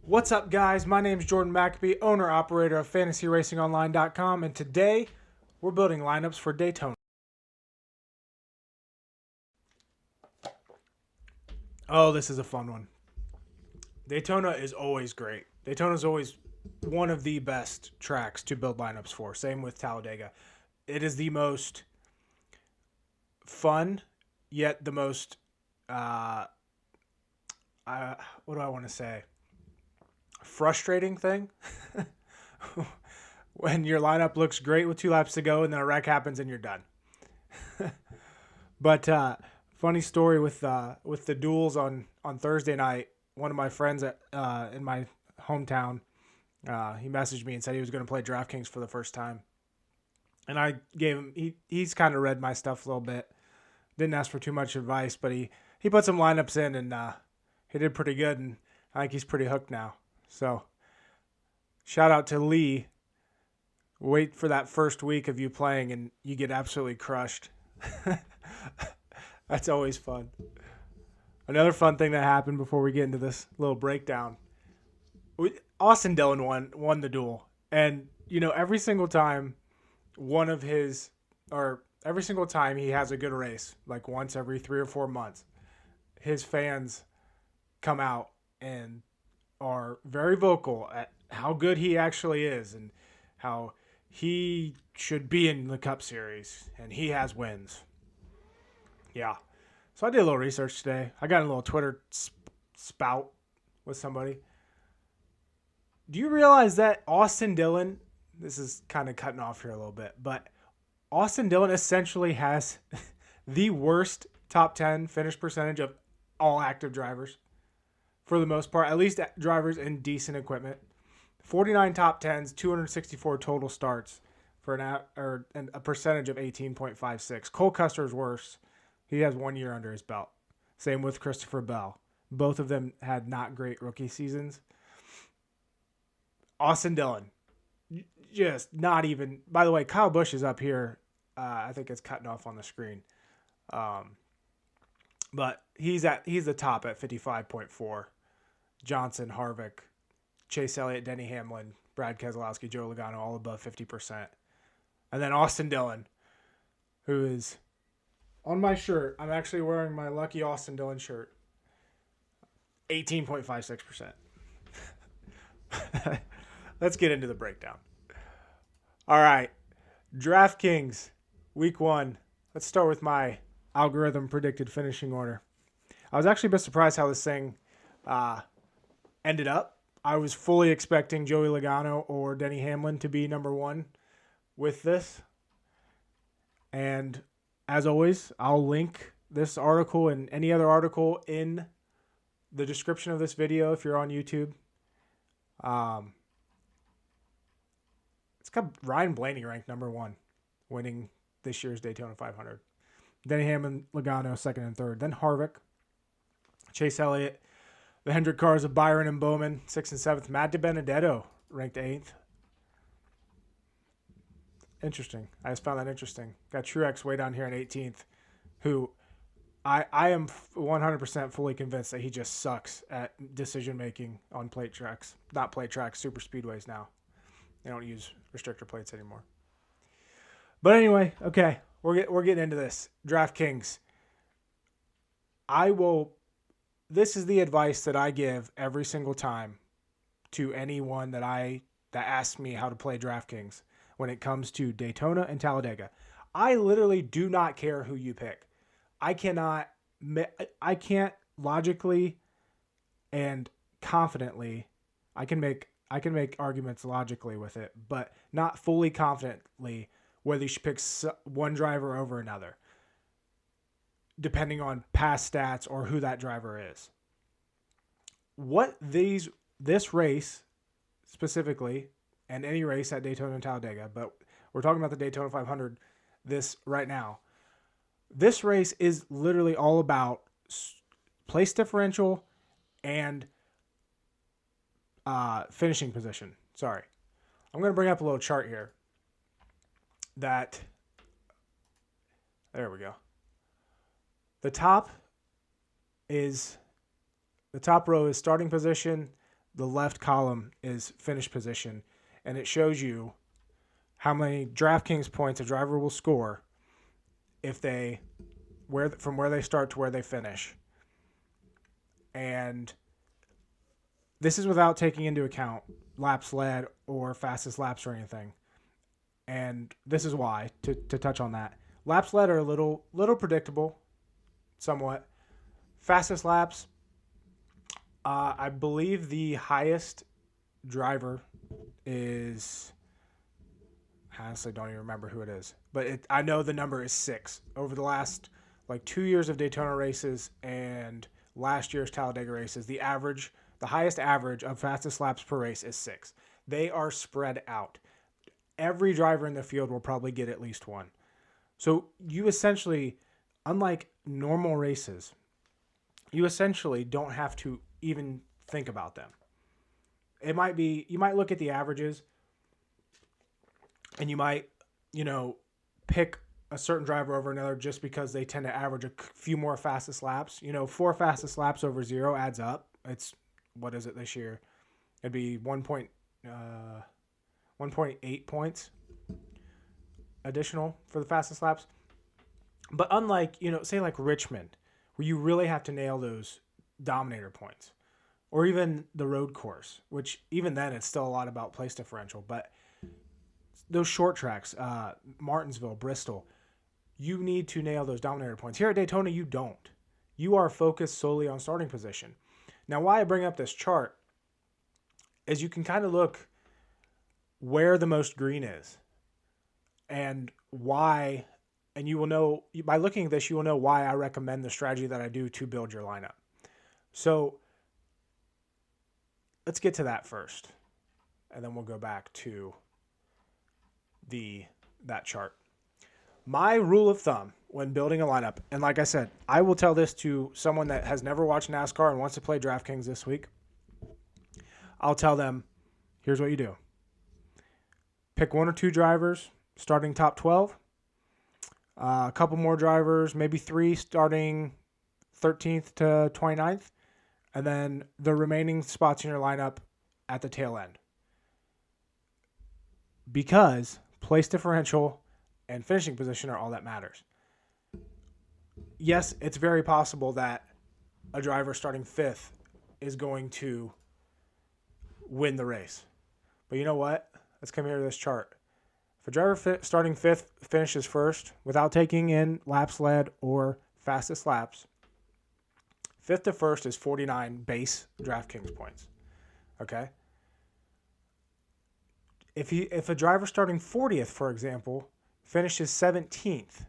What's up, guys? My name is Jordan McAbee, owner-operator of FantasyRacingOnline.com, and today we're building lineups for Daytona. Oh, this is a fun one. Daytona is always great. Daytona is always one of the best tracks to build lineups for. Same with Talladega. It is the most fun, yet the most, what do I want to say? Frustrating thing. When your lineup looks great with 2 laps to go and then a wreck happens and you're done. But funny story with the duels on Thursday night. One of my friends in my hometown, he messaged me and said he was going to play DraftKings for the first time. And I gave him, he's kind of read my stuff a little bit. Didn't ask for too much advice, but he put some lineups in and he did pretty good. And I think he's pretty hooked now. So shout out to Lee. Wait for that first week of you playing and you get absolutely crushed. That's always fun. Another fun thing that happened before we get into this little breakdown. Austin Dillon won the duel. And, you know, every single time every single time he has a good race, like once every 3 or 4 months, his fans come out and are very vocal at how good he actually is and how he should be in the Cup Series and he has wins. Yeah. So I did a little research today. I got a little Twitter spout with somebody. Do you realize that Austin Dillon, this is kind of cutting off here a little bit, but Austin Dillon essentially has the worst top 10 finish percentage of all active drivers for the most part, at least drivers in decent equipment. 49 top 10s, 264 total starts for a percentage of 18.56. Cole Custer's worse. He has 1 year under his belt. Same with Christopher Bell. Both of them had not great rookie seasons. Austin Dillon, just not even. By the way, Kyle Busch is up here. I think it's cutting off on the screen. But he's the top at 55.4. Johnson, Harvick, Chase Elliott, Denny Hamlin, Brad Keselowski, Joe Logano, all above 50%. And then Austin Dillon, who is on my shirt. I'm actually wearing my lucky Austin Dillon shirt. 18.56%. Let's get into the breakdown. All right. DraftKings, week 1. Let's start with my algorithm predicted finishing order. I was actually a bit surprised how this thing ended up. I was fully expecting Joey Logano or Denny Hamlin to be number 1 with this. And as always, I'll link this article and any other article in the description of this video if you're on YouTube. It's got Ryan Blaney ranked number 1, winning this year's Daytona 500. Denny Hamlin, Logano, 2nd and 3rd. Then Harvick, Chase Elliott, the Hendrick cars of Byron and Bowman, 6th and 7th. Matt DiBenedetto ranked 8th. Interesting. I just found that interesting. Got Truex way down here in 18th, who I am 100% fully convinced that he just sucks at decision-making on plate tracks. Not plate tracks, super speedways now. They don't use restrictor plates anymore. But anyway, okay, we're getting into this. DraftKings. This is the advice that I give every single time to anyone that asks me how to play DraftKings when it comes to Daytona and Talladega. I literally do not care who you pick. I can't logically and confidently, I can make arguments logically with it, but not fully confidently whether you should pick one driver over another, depending on past stats or who that driver is. What this race specifically, and any race at Daytona and Talladega, but we're talking about the Daytona 500 this right now. This race is literally all about place differential and finishing position. Sorry. I'm going to bring up a little chart here. There we go. The top row is starting position. the left column is finish position, and it shows you how many DraftKings points a driver will score if they from where they start to where they finish. And this is without taking into account laps led or fastest laps or anything. And this is why, to touch on that. Laps led are a little predictable, somewhat. Fastest laps, I believe the highest driver is, I honestly don't even remember who it is, but I know the number is 6. Over the last 2 years of Daytona races and last year's Talladega races, the highest average of fastest laps per race is 6. They are spread out. Every driver in the field will probably get at least one. So you essentially, unlike normal races, you essentially don't have to even think about them. It might be, you might look at the averages and you might, pick a certain driver over another just because they tend to average a few more fastest laps. 4 fastest laps over 0 adds up. It's, what is it this year? It'd be 1.8 points additional for the fastest laps. But unlike, say like Richmond, where you really have to nail those dominator points, or even the road course, which even then it's still a lot about place differential. But those short tracks, Martinsville, Bristol, you need to nail those dominator points. Here at Daytona, you don't. You are focused solely on starting position. Now, why I bring up this chart is you can kind of look where the most green is and why, and you will know, by looking at this, you will know why I recommend the strategy that I do to build your lineup. So let's get to that first, and then we'll go back to that chart. My rule of thumb when building a lineup, and like I said, I will tell this to someone that has never watched NASCAR and wants to play DraftKings this week. I'll tell them, here's what you do. Pick 1 or 2 drivers starting top 12. A couple more drivers, maybe 3 starting 13th to 29th. And then the remaining spots in your lineup at the tail end. Because place differential and finishing position are all that matters. Yes, it's very possible that a driver starting 5th is going to win the race. But you know what? Let's come here to this chart. If a driver starting 5th finishes first without taking in laps led or fastest laps, 5th to 1st is 49 base DraftKings points. Okay? If a driver starting 40th, for example, finishes 17th,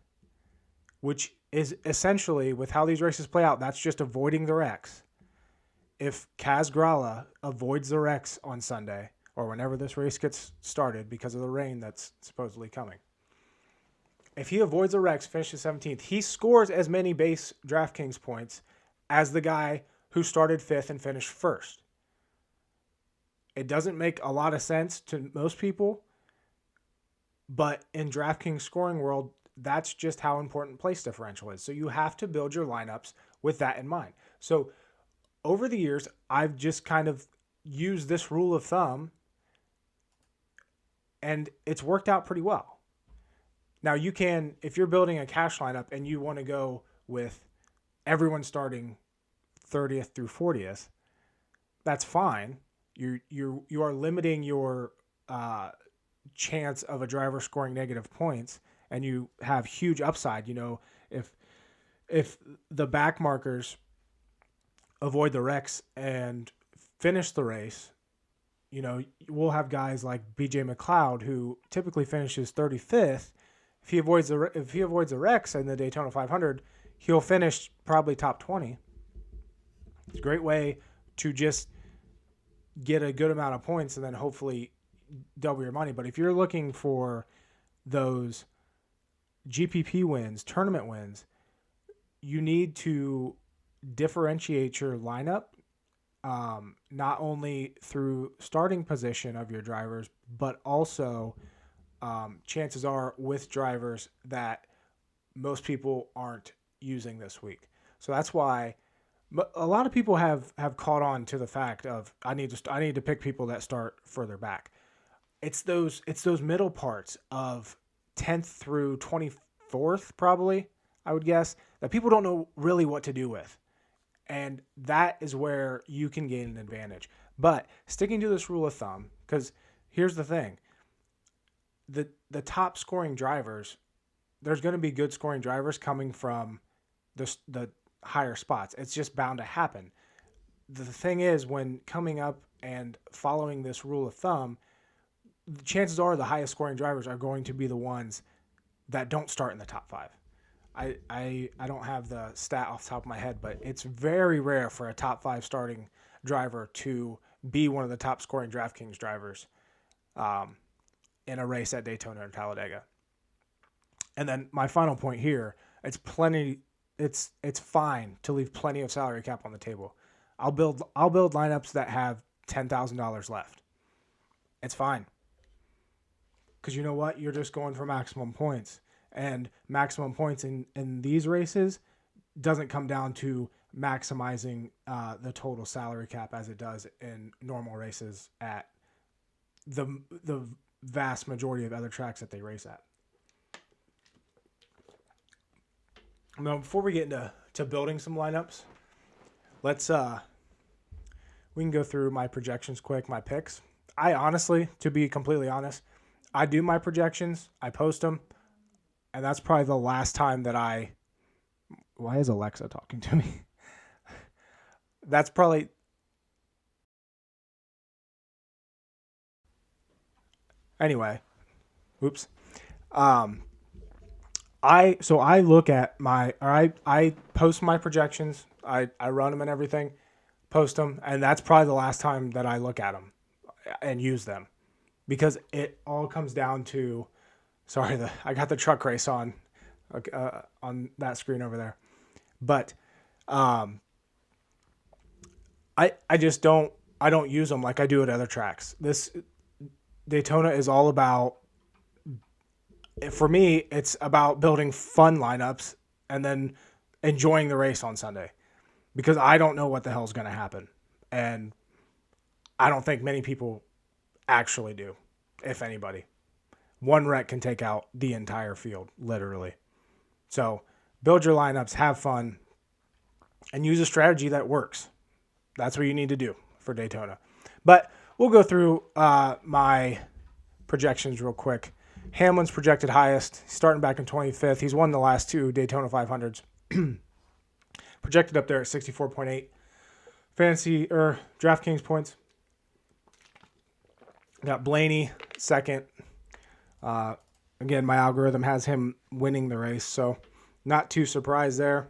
which is essentially, with how these races play out, that's just avoiding the wrecks. If Kaz Grala avoids the wrecks on Sunday, or whenever this race gets started because of the rain that's supposedly coming, if he avoids the wrecks, finishes 17th, he scores as many base DraftKings points as the guy who started 5th and finished 1st. It doesn't make a lot of sense to most people, but in DraftKings scoring world, that's just how important place differential is. So you have to build your lineups with that in mind. So over the years, I've just kind of used this rule of thumb, and it's worked out pretty well. Now you can, if you're building a cash lineup and you want to go with everyone starting 30th through 40th, that's fine. You are limiting your chance of a driver scoring negative points, and you have huge upside. If the back markers avoid the wrecks and finish the race, we'll have guys like BJ McLeod, who typically finishes 35th. If he avoids the wrecks in the Daytona 500, he'll finish probably top 20. It's a great way to just get a good amount of points and then hopefully double your money. But if you're looking for those GPP wins, tournament wins, you need to differentiate your lineup, not only through starting position of your drivers, but also chances are with drivers that most people aren't using this week. So that's why But a lot of people have caught on to the fact of I need to pick people that start further back. It's those middle parts of 10th through 24th probably, I would guess, that people don't know really what to do with. And that is where you can gain an advantage. But sticking to this rule of thumb, because here's the thing. The top scoring drivers, there's going to be good scoring drivers coming from the higher spots. It's just bound to happen. The thing is, when coming up and following this rule of thumb, the chances are the highest scoring drivers are going to be the ones that don't start in the top five. I don't have the stat off the top of my head, but it's very rare for a top five starting driver to be one of the top scoring DraftKings drivers in a race at Daytona or Talladega. And then my final point here, it's fine to leave plenty of salary cap on the table. I'll build lineups that have $10,000 left. It's fine. Because you know what? You're just going for maximum points. And maximum points in these races doesn't come down to maximizing the total salary cap as it does in normal races at the vast majority of other tracks that they race at. Now, before we get into building some lineups, we can go through my projections quick, my picks. I honestly, to be completely honest, I do my projections, I post them, and that's probably the last time that why is Alexa talking to me? That's probably, anyway, oops. I look at I post my projections, I run them and everything, post them, and that's probably the last time that I look at them and use them, because it all comes down to, I got the truck race on that screen over there, but I don't use them like I do at other tracks. This Daytona is all about, for me, it's about building fun lineups and then enjoying the race on Sunday, because I don't know what the hell's going to happen. And I don't think many people actually do, if anybody. One wreck can take out the entire field, literally. So build your lineups, have fun, and use a strategy that works. That's what you need to do for Daytona. But we'll go through my projections real quick. Hamlin's projected highest, starting back in 25th. He's won the last two Daytona 500s. Projected up there at 64.8. Fantasy or DraftKings points. Got Blaney second. Again, my algorithm has him winning the race, so not too surprised there.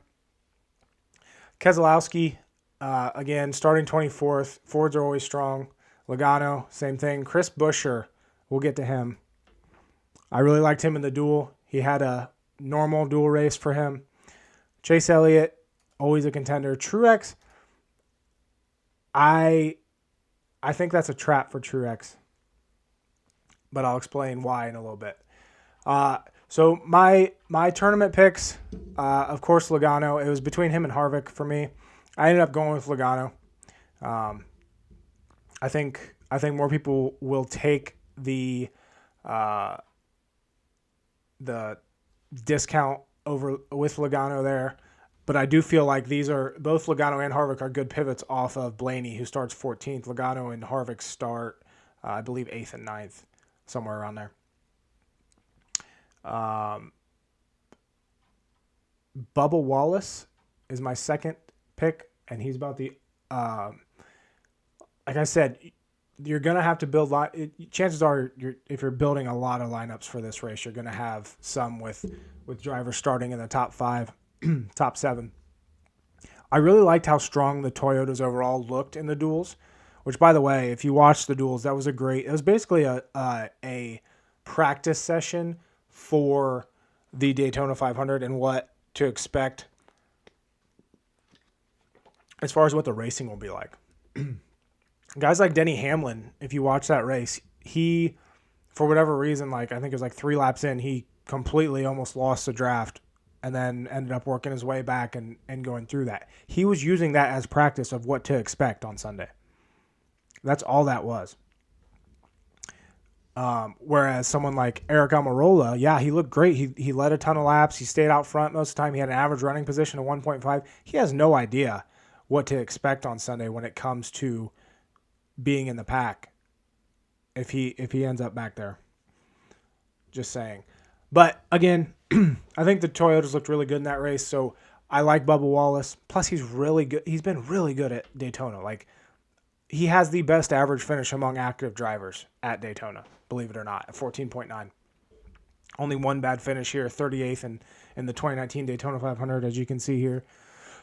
Keselowski, again, starting 24th. Fords are always strong. Logano, same thing. Chris Buescher, we'll get to him. I really liked him in the duel. He had a normal duel race for him. Chase Elliott, always a contender. Truex, I think that's a trap for Truex, but I'll explain why in a little bit. So my tournament picks, of course, Logano. It was between him and Harvick for me. I ended up going with Logano. I think more people will take the discount over with Logano there, but I do feel like these are both Logano and Harvick are good pivots off of Blaney, who starts 14th. Logano and Harvick start, I believe, 8th and 9th, somewhere around there. Bubba Wallace is my second pick, and he's about the like I said, you're going to have to build chances are if you're building a lot of lineups for this race, you're going to have some with drivers starting in the top 5, top 7. I really liked how strong the Toyotas overall looked in the duels, which, by the way, if you watch the duels, it was basically a practice session for the Daytona 500 and what to expect as far as what the racing will be like. Guys like Denny Hamlin, if you watch that race, he, for whatever reason, I think it was 3 laps in, he completely almost lost the draft and then ended up working his way back and going through that. He was using that as practice of what to expect on Sunday. That's all that was. Whereas someone like Eric Almirola, yeah, he looked great. He led a ton of laps. He stayed out front most of the time. He had an average running position of 1.5. He has no idea what to expect on Sunday when it comes to being in the pack if he ends up back there. Just saying. But again, I think the Toyotas looked really good in that race, so I like Bubba Wallace. Plus, he's really good. He's been really good at Daytona. Like, he has the best average finish among active drivers at Daytona, believe it or not, at 14.9. Only one bad finish here, 38th in the 2019 Daytona 500, as you can see here.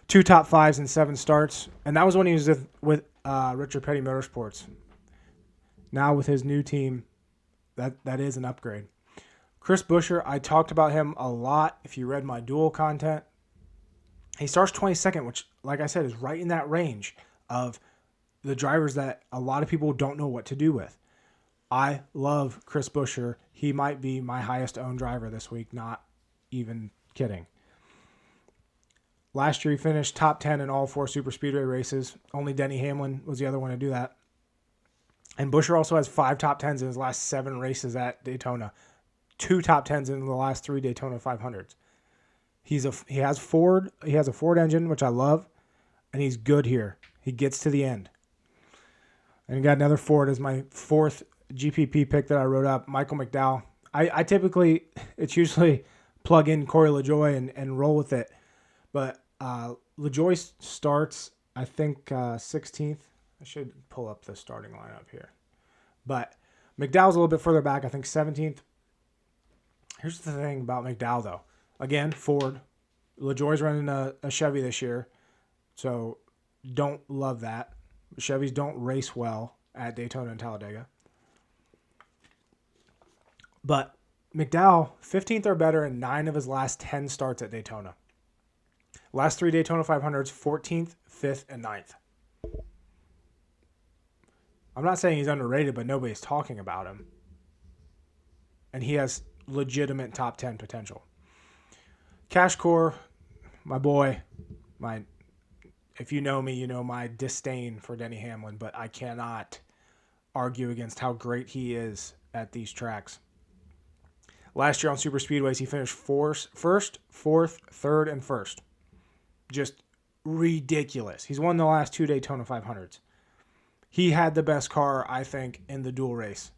2 top 5s and 7 starts, and that was when he was with Richard Petty Motorsports. Now with his new team, that is an upgrade. Chris Buescher, I talked about him a lot if you read my dual content. He starts 22nd, which, like I said, is right in that range of the drivers that a lot of people don't know what to do with. I love Chris Buescher. He might be my highest owned driver this week, not even kidding. Last year he finished top 10 in all 4 super speedway races. Only Denny Hamlin was the other one to do that. And Buescher also has 5 top 10s in his last 7 races at Daytona. 2 top 10s in the last 3 Daytona 500s. He has a Ford engine, which I love, and he's good here. He gets to the end. And got another Ford as my 4th GPP pick that I wrote up, Michael McDowell. It's usually plug in Corey LaJoie and roll with it. But LaJoie starts, I think, 16th. I should pull up the starting lineup here. But McDowell's a little bit further back, I think 17th. Here's the thing about McDowell, though. Again, Ford. LaJoie's running a Chevy this year, so don't love that. Chevys don't race well at Daytona and Talladega. But McDowell, 15th or better in 9 of his last 10 starts at Daytona. Last 3 Daytona 500s, 14th, 5th, and 9th. I'm not saying he's underrated, but nobody's talking about him. And he has legitimate top 10 potential. Cash Core, my boy, if you know me, you know my disdain for Denny Hamlin, but I cannot argue against how great he is at these tracks. Last year on super speedways, he finished first, 4th, 3rd, and 1st. Just ridiculous. He's won the last 2 Daytona 500s. He had the best car, I think, in the dual race.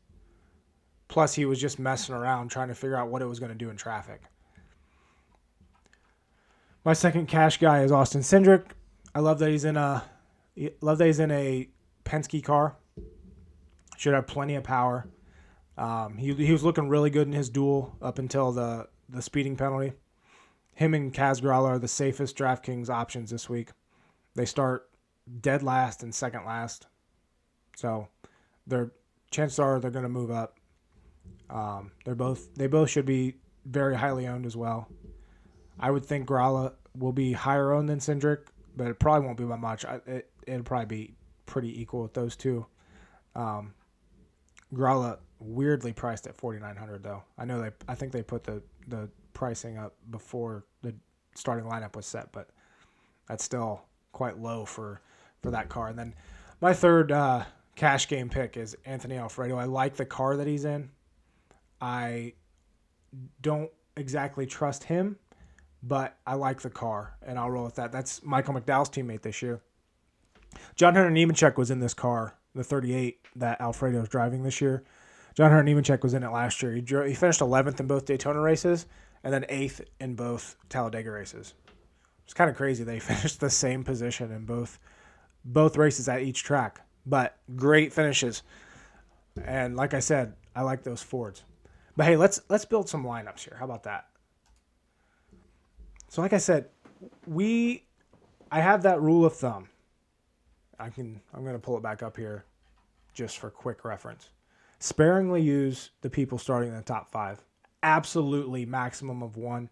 Plus, he was just messing around trying to figure out what it was going to do in traffic. My second cash guy is Austin Cindric. I love that he's in a Penske car. Should have plenty of power. He was looking really good in his duel up until the speeding penalty. Him and Kaz Grala are the safest DraftKings options this week. They start dead last and second last. So their chances are they're going to move up. They both should be very highly owned as well. I would think Grala will be higher owned than Cindric, but it probably won't be by much. It'll probably be pretty equal with those two. Grala weirdly priced at $4,900 though. I think they put the pricing up before the starting lineup was set, but that's still quite low for that car. And then my third cash game pick is Anthony Alfredo. I like the car that he's in. I don't exactly trust him, but I like the car, and I'll roll with that. That's Michael McDowell's teammate this year. John Hunter Nemechek was in this car, the 38 that Alfredo is driving this year. John Hunter Nemechek was in it last year. He finished 11th in both Daytona races and then 8th in both Talladega races. It's kind of crazy. They finished the same position in both races at each track, but great finishes. And like I said, I like those Fords. But hey, let's build some lineups here. How about that? So like I said, I have that rule of thumb. I'm going to pull it back up here just for quick reference. Sparingly use the people starting in the top 5. Absolutely maximum of 1.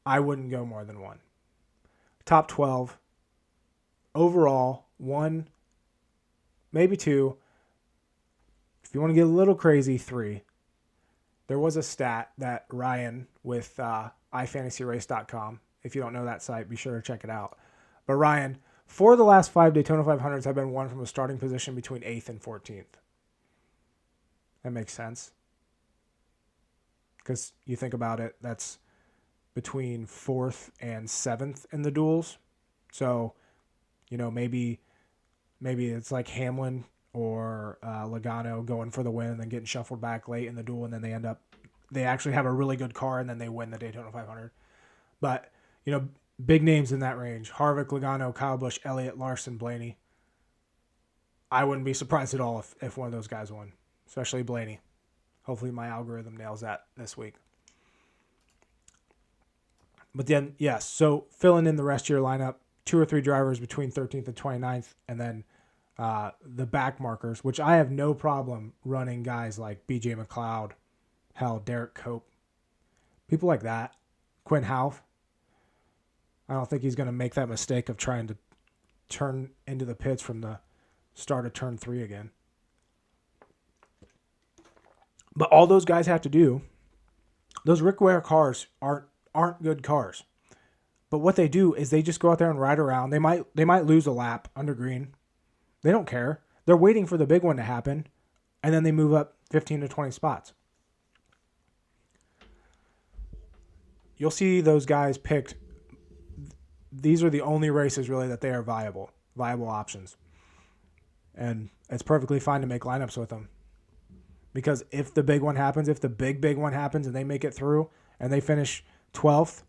I wouldn't go more than 1. Top 12. Overall, 1, maybe 2. If you want to get a little crazy, 3. There was a stat that Ryan with ifantasyrace.com. If you don't know that site, be sure to check it out. But Ryan, 4 of the last 5 Daytona 500s have been won from a starting position between 8th and 14th. That makes sense. Because you think about it, that's between 4th and 7th in the duels. So, maybe it's like Hamlin or Logano going for the win and then getting shuffled back late in the duel, and then they actually have a really good car and then they win the Daytona 500. But, big names in that range: Harvick, Logano, Kyle Busch, Elliott, Larson, Blaney. I wouldn't be surprised at all if one of those guys won, especially Blaney. Hopefully my algorithm nails that this week. But then, yes, so filling in the rest of your lineup, 2 or 3 drivers between 13th and 29th, and then the back markers, which I have no problem running guys like BJ McLeod, Derek Cope, people like that, Quinn Houff. I don't think he's going to make that mistake of trying to turn into the pits from the start of turn 3 again. But all those guys have to do, those Rick Ware cars aren't good cars. But what they do is they just go out there and ride around. They might lose a lap under green. They don't care. They're waiting for the big one to happen, and then they move up 15 to 20 spots. You'll see those guys picked. These are the only races really that they are viable options. And it's perfectly fine to make lineups with them. Because if the big one happens, if the big one happens and they make it through and they finish 12th,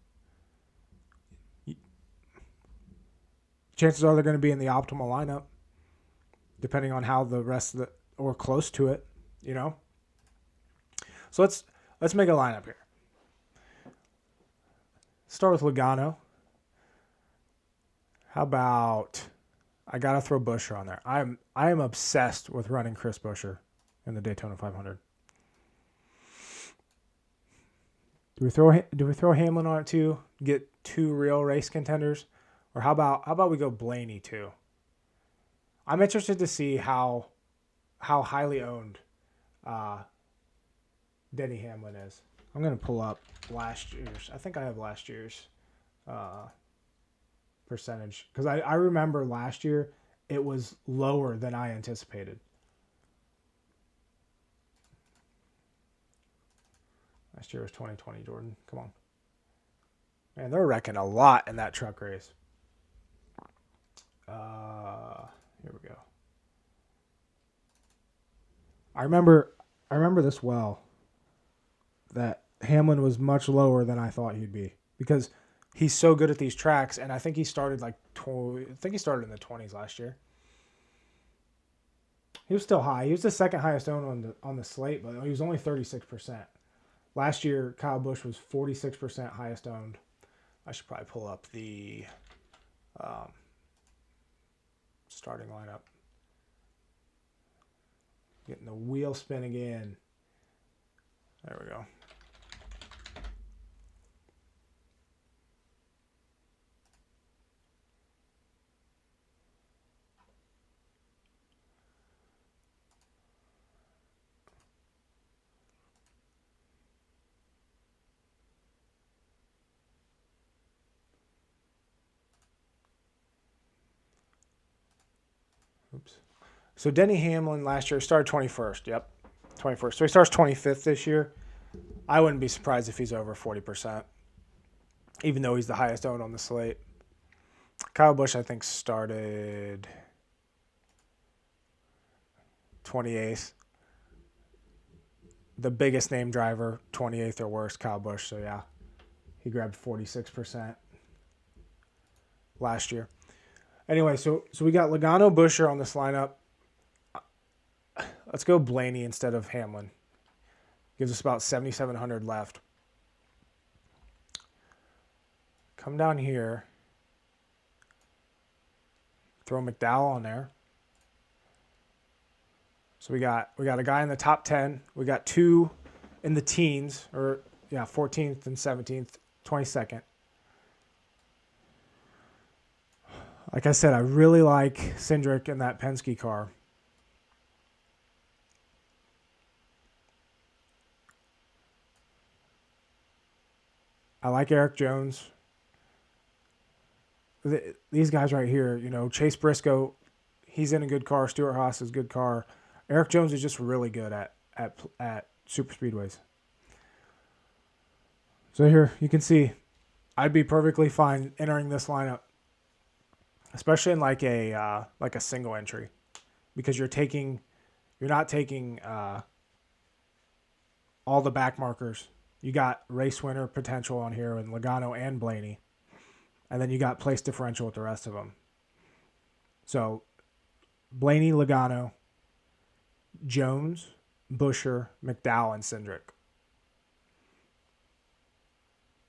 chances are they're going to be in the optimal lineup, depending on how the rest of or close to it, So let's make a lineup here. Start with Logano. How about, I got to throw Buescher on there. I am obsessed with running Chris Buescher in the Daytona 500. Do we throw Hamlin on it too? Get 2 real race contenders, or how about we go Blaney too? I'm interested to see how highly owned Denny Hamlin is. I'm gonna pull up last year's. I think I have last year's percentage, because I remember last year it was lower than I anticipated. Last year was 2020, Jordan. Come on. Man, they're wrecking a lot in that truck race. Here we go. I remember this well, that Hamlin was much lower than I thought he'd be, because he's so good at these tracks, and I think he started in the 20s last year. He was still high. He was the second highest owned on the slate, but he was only 36%. Last year, Kyle Busch was 46% highest owned. I should probably pull up the starting lineup. Getting the wheel spin again. There we go. Oops. So Denny Hamlin last year started 21st. Yep, 21st. So he starts 25th this year. I wouldn't be surprised if he's over 40%, even though he's the highest owned on the slate. Kyle Busch, I think, started 28th. The biggest name driver, 28th or worse, Kyle Busch. So, yeah, he grabbed 46% last year. Anyway, so we got Logano, Buescher on this lineup. Let's go Blaney instead of Hamlin. Gives us about 7,700 left. Come down here. Throw McDowell on there. So we got a guy in the top 10. We got 2 in the teens, 14th and 17th, 22nd. Like I said, I really like Cindric in that Penske car. I like Eric Jones. These guys right here, Chase Briscoe, he's in a good car. Stuart Haas is a good car. Eric Jones is just really good at super speedways. So here you can see, I'd be perfectly fine entering this lineup, especially in like a single entry, because you're not taking all the back markers. You got race winner potential on here with Logano and Blaney, and then you got place differential with the rest of them. So Blaney, Logano, Jones, Buescher, McDowell, and Cindric.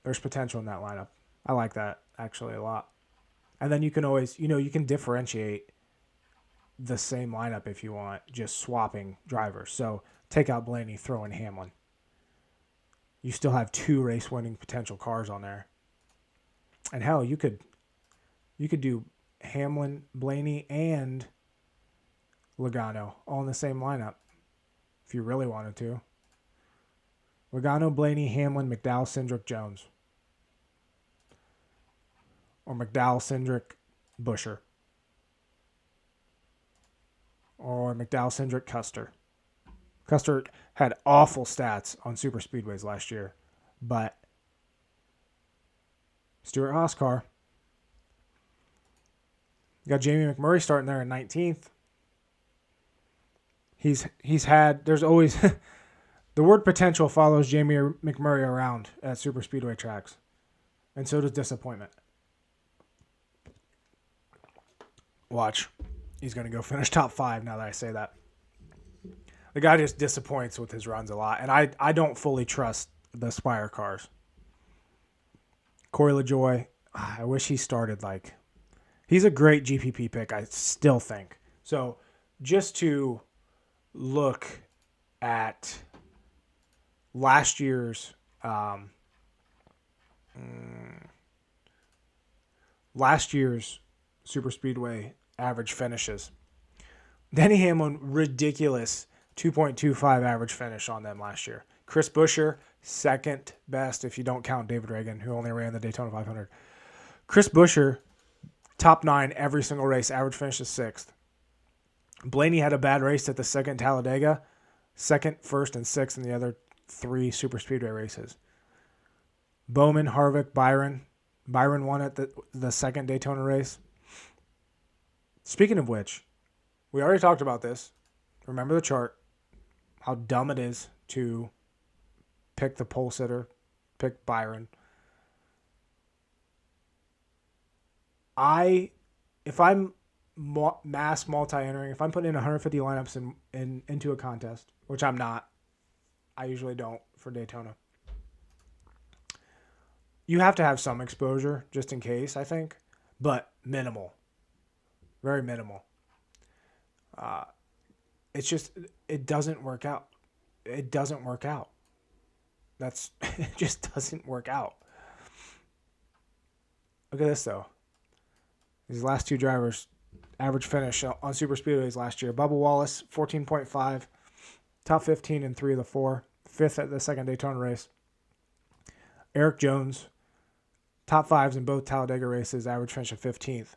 There's potential in that lineup. I like that actually a lot. And then you can always, you can differentiate the same lineup if you want, just swapping drivers. So take out Blaney, throw in Hamlin. You still have 2 race-winning potential cars on there. And hell, you could do Hamlin, Blaney, and Logano all in the same lineup if you really wanted to. Logano, Blaney, Hamlin, McDowell, Cindric, Jones. Or McDowell, Cindric, Buescher. Or McDowell, Cindric, Custer. Custer had awful stats on super speedways last year, but Stuart Haas car. You got Jamie McMurray starting there in 19th. There's always the word potential follows Jamie McMurray around at super speedway tracks, and so does disappointment. Watch, he's going to go finish top 5 now that I say that. The guy just disappoints with his runs a lot, and I don't fully trust the Spire cars. Corey LaJoie, I wish he started he's a great GPP pick, I still think. So just to look at last year's super speedway average finishes. Denny Hamlin, ridiculous 2.25 average finish on them last year. Chris Buescher, second best if you don't count David Reagan, who only ran the Daytona 500. Chris Buescher, top 9 every single race, average finish is 6th. Blaney had a bad race at the second Talladega, 2nd, 1st, and 6th in the other 3 super speedway races. Bowman, Harvick, Byron. Byron won at the second Daytona race. Speaking of which, we already talked about this. Remember the chart. How dumb it is to pick the pole sitter, pick Byron. If I'm mass multi-entering, if I'm putting in 150 lineups into a contest, which I'm not, I usually don't for Daytona. You have to have some exposure just in case, I think, but minimal. Very minimal. It's just, it doesn't work out. It doesn't work out. It just doesn't work out. Look at this, though. These last 2 drivers, average finish on super speedways last year. Bubba Wallace, 14.5. Top 15 in 3 of the 4. 5th at the second Daytona race. Eric Jones, top 5s in both Talladega races, average finish of 15th.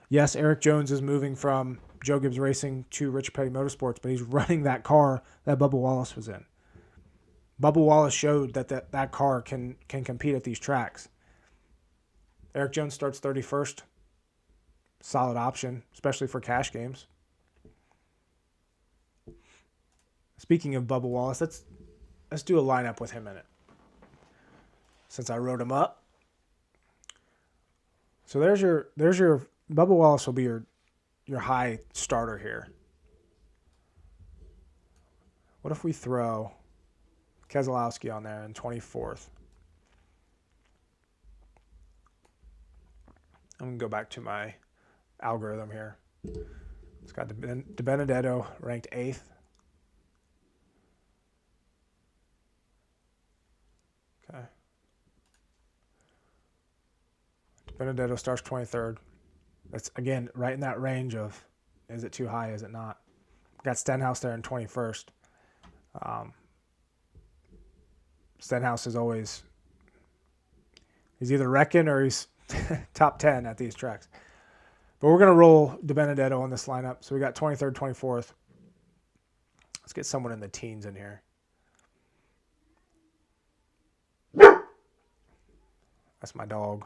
Yes, Eric Jones is moving from Joe Gibbs Racing to Richard Petty Motorsports, but he's running that car that Bubba Wallace was in. Bubba Wallace showed that car can compete at these tracks. Eric Jones starts 31st. Solid option, especially for cash games. Speaking of Bubba Wallace, let's do a lineup with him in it, since I wrote him up. So there's your Bubba Wallace will be your high starter here. What if we throw Keselowski on there in 24th? I'm going to go back to my algorithm here. It's got DiBenedetto ranked 8th. Okay. DiBenedetto starts 23rd. That's, again, right in that range of, is it too high, is it not? Got Stenhouse there in 21st. Stenhouse is always He's either wrecking or he's top 10 at these tracks. But we're going to roll DiBenedetto on this lineup. So we got 23rd, 24th. Let's get someone in the teens in here. That's my dog.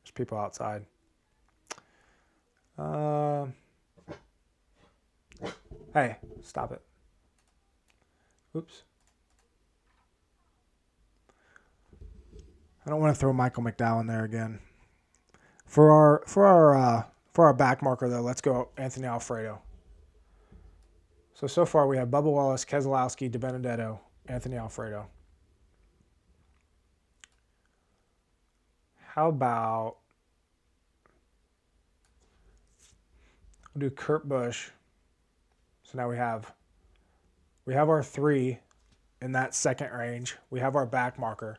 There's people outside. Hey, stop it. Oops. I don't want to throw Michael McDowell in there again. For our back marker though, let's go Anthony Alfredo. So far we have Bubba Wallace, Keselowski, DiBenedetto, Anthony Alfredo. How about we'll do Kurt Busch. So now we have our 3 in that second range. We have our back marker.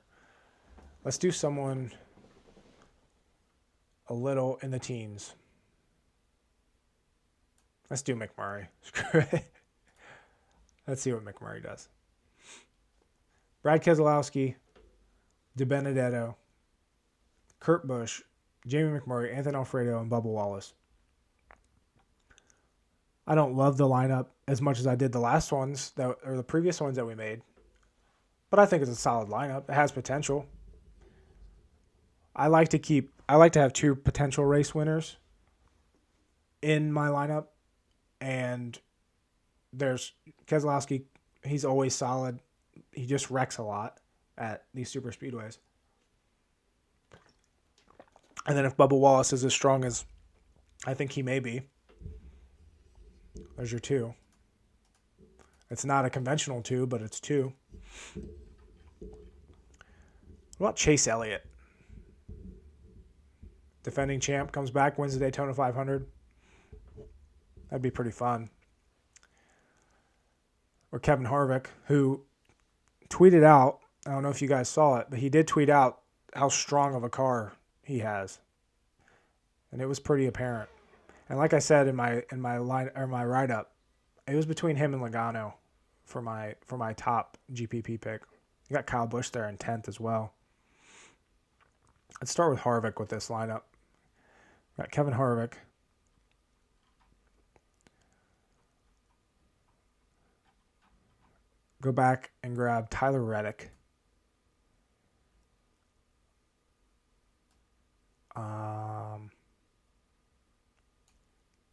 Let's do someone a little in the teens. Let's do McMurray. Screw it. Let's see what McMurray does. Brad Keselowski, DiBenedetto, Kurt Busch, Jamie McMurray, Anthony Alfredo, and Bubba Wallace. I don't love the lineup as much as I did the last ones or the previous ones that we made, but I think it's a solid lineup. It has potential. I like to have 2 potential race winners in my lineup, and there's Keselowski. He's always solid. He just wrecks a lot at these super speedways. And then if Bubba Wallace is as strong as I think he may be, there's your 2. It's not a conventional 2, but it's 2. What about Chase Elliott? Defending champ comes back, wins the Daytona 500. That'd be pretty fun. Or Kevin Harvick, who tweeted out, I don't know if you guys saw it, but he did tweet out how strong of a car he has. And it was pretty apparent. And like I said in my write up, it was between him and Logano for my top GPP pick. You got Kyle Busch there in 10th as well. Let's start with Harvick with this lineup. Got Kevin Harvick. Go back and grab Tyler Reddick.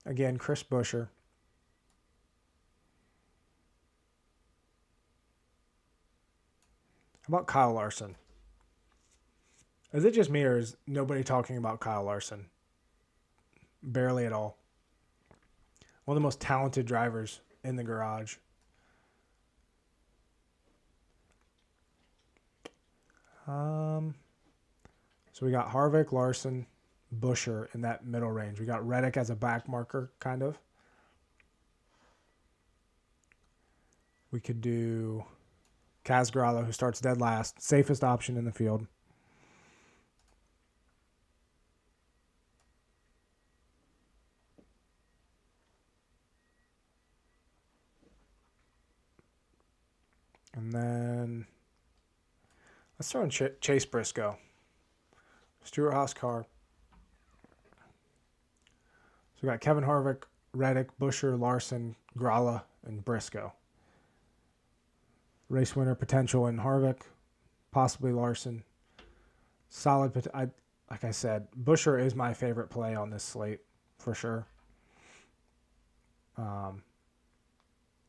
Again, Chris Buescher. How about Kyle Larson? Is it just me or is nobody talking about Kyle Larson? Barely at all. One of the most talented drivers in the garage. So we got Harvick, Larson, Buescher in that middle range. We got Reddick as a back marker, kind of. We could do Kaz Grala, who starts dead last. Safest option in the field. And then let's throw in Chase Briscoe. Stuart Haas car. So we got Kevin Harvick, Reddick, Buescher, Larson, Grala, and Briscoe. Race winner potential in Harvick, possibly Larson. Solid. Like I said, Buescher is my favorite play on this slate for sure.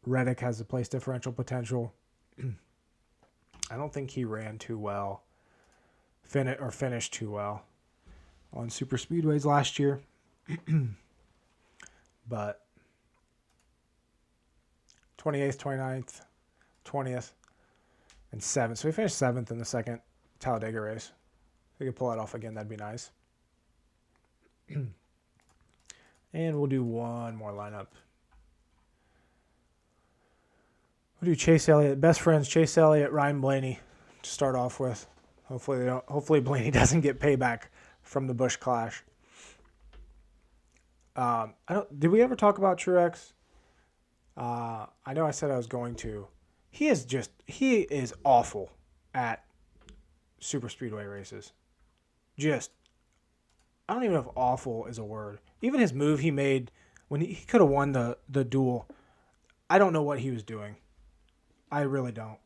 Reddick has the place differential potential. I don't think he ran too well, finished too well on super speedways last year. But 28th, 29th, 20th, and 7th. So we finished 7th in the second Talladega race. If we could pull that off again, that'd be nice. And we'll do one more lineup. We'll do Chase Elliott. Best friends, Chase Elliott, Ryan Blaney to start off with. Hopefully Blaney doesn't get payback from the Busch clash. Did we ever talk about Truex? I know I said I was going to. He is awful at super speedway races. just, I don't even know if awful is a word. Even his move he made when he could have won the duel, I don't know what he was doing. I really don't.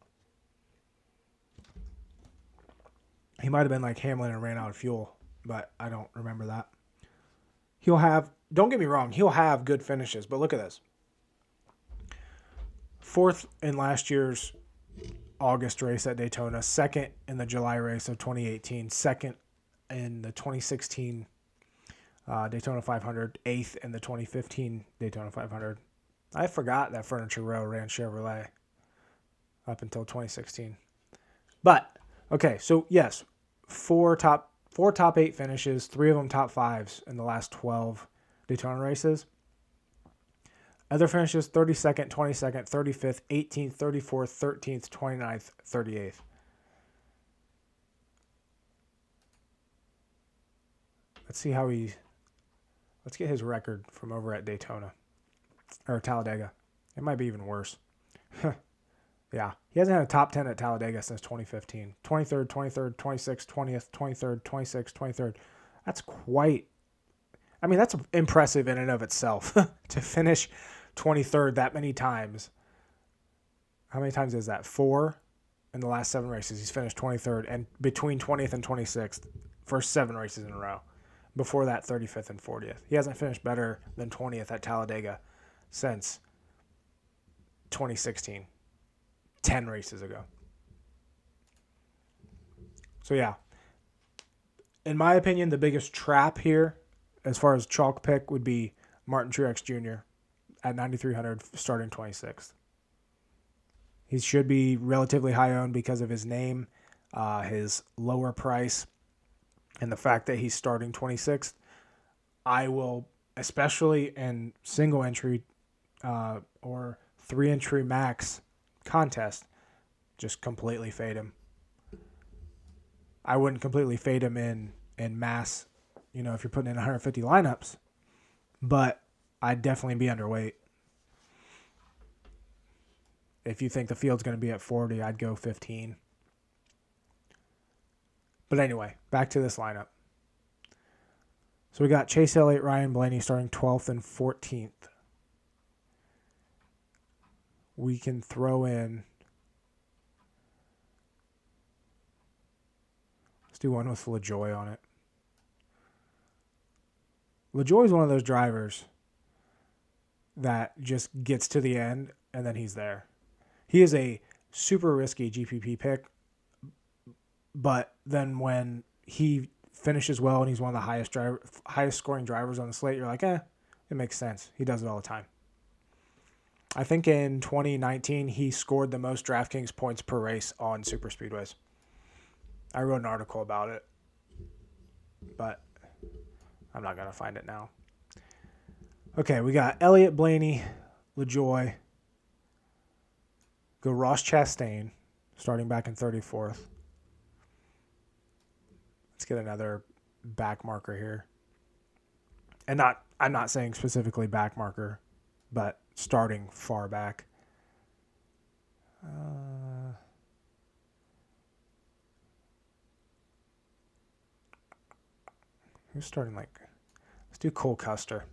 He might have been like Hamlin and ran out of fuel, but I don't remember that. Don't get me wrong, he'll have good finishes, but look at this. 4th in last year's August race at Daytona, 2nd in the July race of 2018, 2nd in the 2016 Daytona 500, 8th in the 2015 Daytona 500. I forgot that Furniture Row ran Chevrolet up until 2016. But, okay, so yes, four top 8 finishes, 3 of them top 5s in the last 12 Daytona races. Other finishes, 32nd, 22nd, 35th, 18th, 34th, 13th, 29th, 38th. Let's get his record from over at Daytona. Or Talladega. It might be even worse. Yeah. He hasn't had a top 10 at Talladega since 2015. 23rd, 23rd, 26th, 20th, 23rd, 26th, 23rd. That's impressive in and of itself. To finish 23rd that many times. How many times is that? 4 in the last 7 races. He's finished 23rd. And between 20th and 26th, first 7 races in a row. Before that, 35th and 40th. He hasn't finished better than 20th at Talladega since 2016. 10 races ago. So, yeah. In my opinion, the biggest trap here, as far as chalk pick, would be Martin Truex Jr. at 9,300 starting 26th. He should be relatively high owned because of his name, his lower price, and the fact that he's starting 26th. I will, especially in single entry or 3 entry max contest, just completely fade him. I wouldn't completely fade him in mass, if you're putting in 150 lineups, but I'd definitely be underweight. If you think the field's going to be at 40, I'd go 15. But anyway, back to this lineup. So we got Chase Elliott, Ryan Blaney starting 12th and 14th. We can throw in... Let's do one with LaJoie on it. LaJoie is one of those drivers that just gets to the end and then he's there. He is a super risky GPP pick, but then when he finishes well and he's one of the highest scoring drivers on the slate, you're like, it makes sense. He does it all the time. I think in 2019, he scored the most DraftKings points per race on super speedways. I wrote an article about it, but I'm not going to find it now. Okay, we got Elliott, Blaney, LaJoie. Go Ross Chastain, starting back in 34th. Let's get another back marker here. And I'm not saying specifically back marker, but starting far back. Who's starting let's do Cole Custer.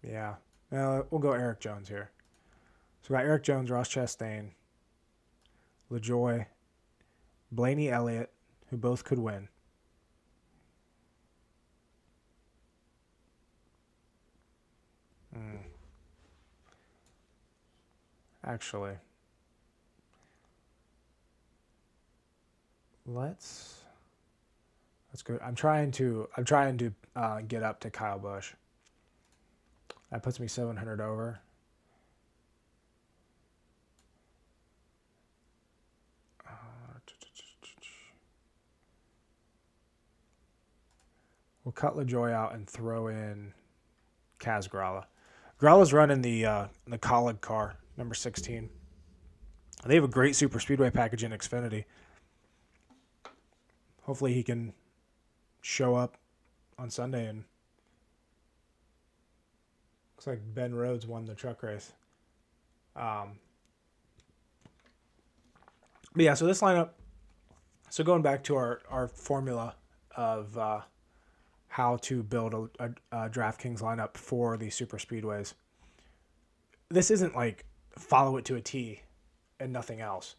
Yeah. We'll go Eric Jones here. So we got Eric Jones, Ross Chastain, LaJoie, Blaney Elliott, who both could win. Actually, let's go. I'm trying to get up to Kyle Busch. That puts me 700 over. We'll cut LaJoie out and throw in Kaz Grala. Grala's running the Colleague car, number 16. They have a great super speedway package in Xfinity. Hopefully he can show up on Sunday. And looks like Ben Rhodes won the truck race. But yeah, so this lineup, So going back to our formula of how to build a DraftKings lineup for these super speedways, this isn't like follow it to a T and nothing else.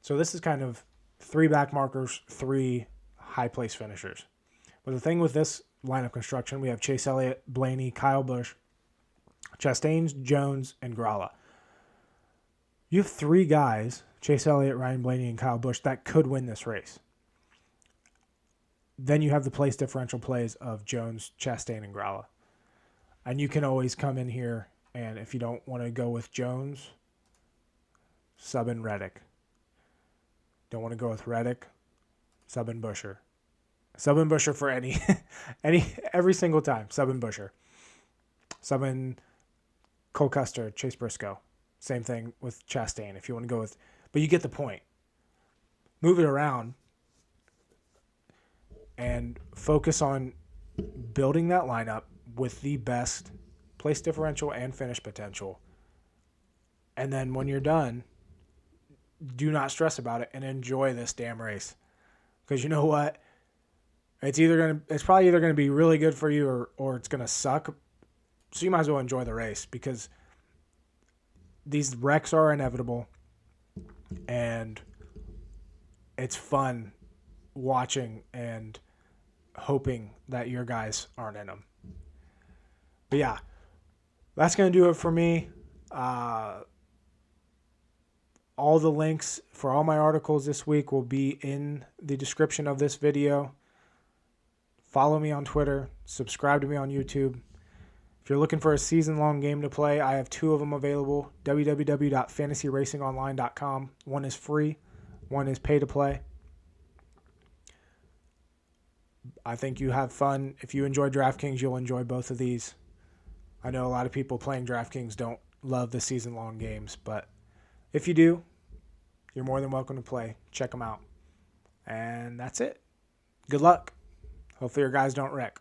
So this is kind of 3 back markers, 3 high place finishers. But the thing with this lineup construction, we have Chase Elliott, Blaney, Kyle Busch, Chastain, Jones, and Gralla. You have 3 guys, Chase Elliott, Ryan Blaney, and Kyle Busch, that could win this race. Then you have the place differential plays of Jones, Chastain, and Gralla. And you can always come in here, and if you don't want to go with Jones, sub in Reddick. Don't want to go with Reddick, sub in Buescher. Sub in Buescher for every single time. Sub in Buescher. Sub in Cole Custer, Chase Briscoe. Same thing with Chastain if you want to go with. But you get the point. Move it around and focus on building that lineup with the best place differential and finish potential. And then when you're done, do not stress about it and enjoy this damn race. Because you know what? It's probably either gonna be really good for you or it's gonna suck. So you might as well enjoy the race because these wrecks are inevitable and it's fun watching and hoping that your guys aren't in them. But yeah, that's gonna do it for me. All the links for all my articles this week will be in the description of this video. Follow me on Twitter. Subscribe to me on YouTube. If you're looking for a season-long game to play, I have 2 of them available. www.fantasyracingonline.com. One is free. One is pay to play. I think you have fun. If you enjoy DraftKings, you'll enjoy both of these. I know a lot of people playing DraftKings don't love the season-long games, but if you do, you're more than welcome to play. Check them out. And that's it. Good luck. Hopefully your guys don't wreck.